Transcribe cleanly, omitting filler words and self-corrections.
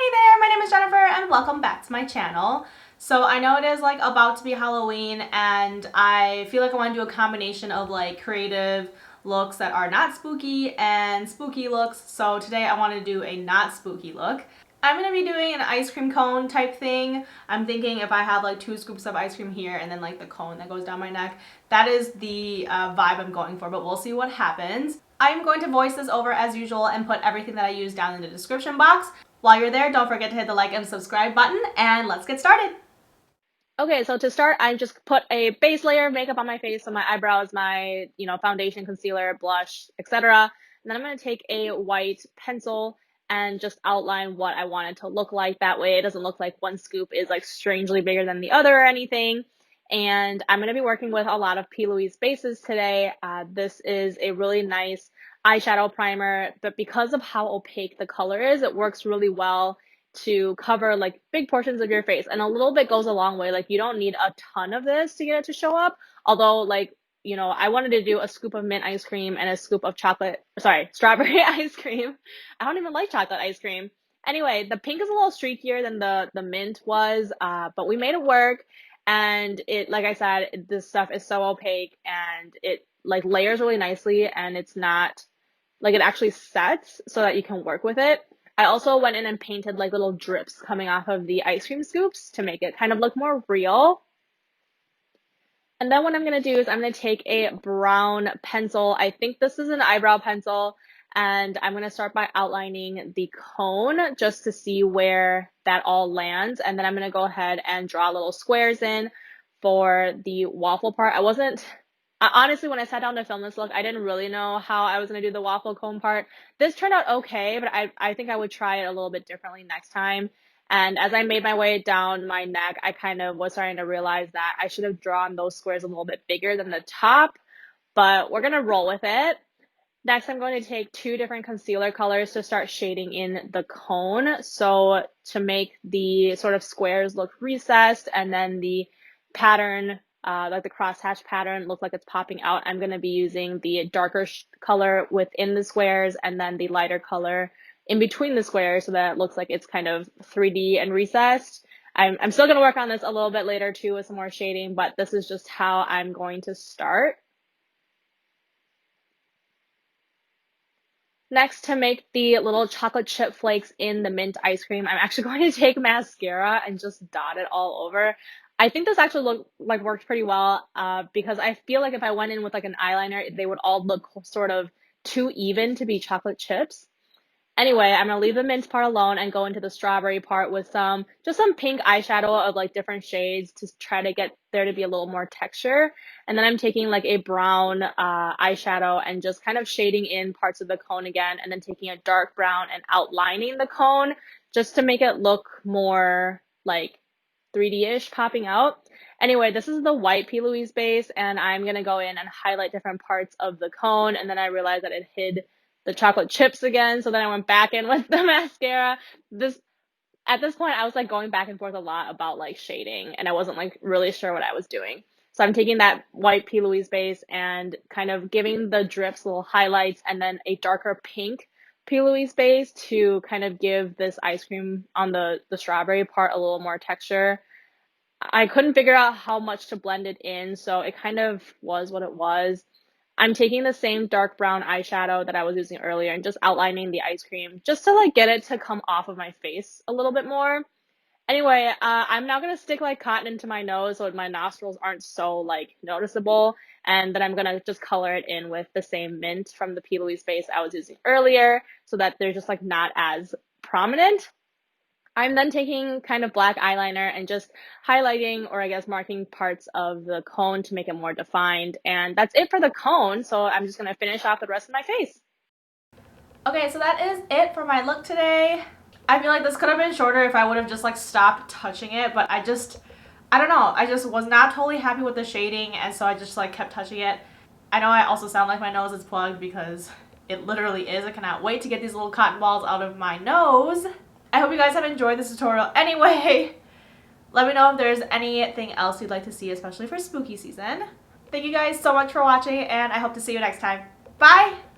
Hey there, my name is Jennifer and welcome back to my channel. So I know it is like about to be Halloween and I feel like I want to do a combination of like creative looks that are not spooky and spooky looks. So today I want to do a not spooky look. I'm going to be doing an ice cream cone type thing. I'm thinking if I have like 2 scoops of ice cream here and then like the cone that goes down my neck, that is the vibe I'm going for, but we'll see what happens. I'm going to voice this over as usual and put everything that I use down in the description box. While you're there, don't forget to hit the like and subscribe button and let's get started. Okay, so to start, I just put a base layer of makeup on my face, so my eyebrows, my, foundation, concealer, blush, etc. And then I'm going to take a white pencil and just outline what I want it to look like. That way it doesn't look like one scoop is like strangely bigger than the other or anything. And I'm going to be working with a lot of P. Louise bases today. This is a really nice eyeshadow primer, but because of how opaque the color is, it works really well to cover like big portions of your face, and a little bit goes a long way. Like you don't need a ton of this to get it to show up, although like I wanted to do a scoop of mint ice cream and a scoop of strawberry ice cream. I don't even like chocolate ice cream. Anyway, the pink is a little streakier than the mint was, but we made it work. And it, like I said, this stuff is so opaque and it like layers really nicely, and it's not like, it actually sets so that you can work with it. I also went in and painted like little drips coming off of the ice cream scoops to make it kind of look more real. And then what I'm going to do is I'm going to take a brown pencil. I think this is an eyebrow pencil. And I'm going to start by outlining the cone just to see where that all lands. And then I'm going to go ahead and draw little squares in for the waffle part. Honestly, when I sat down to film this look, I didn't really know how I was going to do the waffle cone part. This turned out okay, but I think I would try it a little bit differently next time. And as I made my way down my neck, I kind of was starting to realize that I should have drawn those squares a little bit bigger than the top, but we're going to roll with it. Next, I'm going to take 2 different concealer colors to start shading in the cone. So to make the sort of squares look recessed and then the pattern, like the crosshatch pattern, look like it's popping out, I'm going to be using the darker color within the squares and then the lighter color in between the squares so that it looks like it's kind of 3D and recessed. I'm still going to work on this a little bit later too with some more shading, but this is just how I'm going to start. Next, to make the little chocolate chip flakes in the mint ice cream, I'm actually going to take mascara and just dot it all over. I think this actually worked pretty well because I feel like if I went in with like an eyeliner, they would all look sort of too even to be chocolate chips. Anyway, I'm going to leave the mint part alone and go into the strawberry part with just some pink eyeshadow of like different shades to try to get there to be a little more texture. And then I'm taking like a brown eyeshadow and just kind of shading in parts of the cone again, and then taking a dark brown and outlining the cone just to make it look more like 3D-ish popping out. Anyway, this is the white P. Louise base, and I'm going to go in and highlight different parts of the cone, and then I realized that it hid the chocolate chips again, so then I went back in with the mascara. At this point I was like going back and forth a lot about like shading, and I wasn't like really sure what I was doing. So I'm taking that white P. Louise base and kind of giving the drips little highlights, and then a darker pink P. Louise base to kind of give this ice cream on the strawberry part a little more texture. I couldn't figure out how much to blend it in, so it kind of was what it was. I'm taking the same dark brown eyeshadow that I was using earlier and just outlining the ice cream just to like get it to come off of my face a little bit more. Anyway, I'm now going to stick like cotton into my nose so my nostrils aren't so like noticeable. And then I'm going to just color it in with the same mint from the P. Louise base I was using earlier so that they're just like not as prominent. I'm then taking kind of black eyeliner and just highlighting, or I guess marking, parts of the cone to make it more defined. And that's it for the cone, so I'm just going to finish off the rest of my face. Okay, so that is it for my look today. I feel like this could have been shorter if I would have just like stopped touching it, but I don't know, I just was not totally happy with the shading, and so I just like kept touching it. I know I also sound like my nose is plugged because it literally is. I cannot wait to get these little cotton balls out of my nose. I hope you guys have enjoyed this tutorial anyway. Let me know if there's anything else you'd like to see, especially for spooky season. Thank you guys so much for watching, and I hope to see you next time. Bye!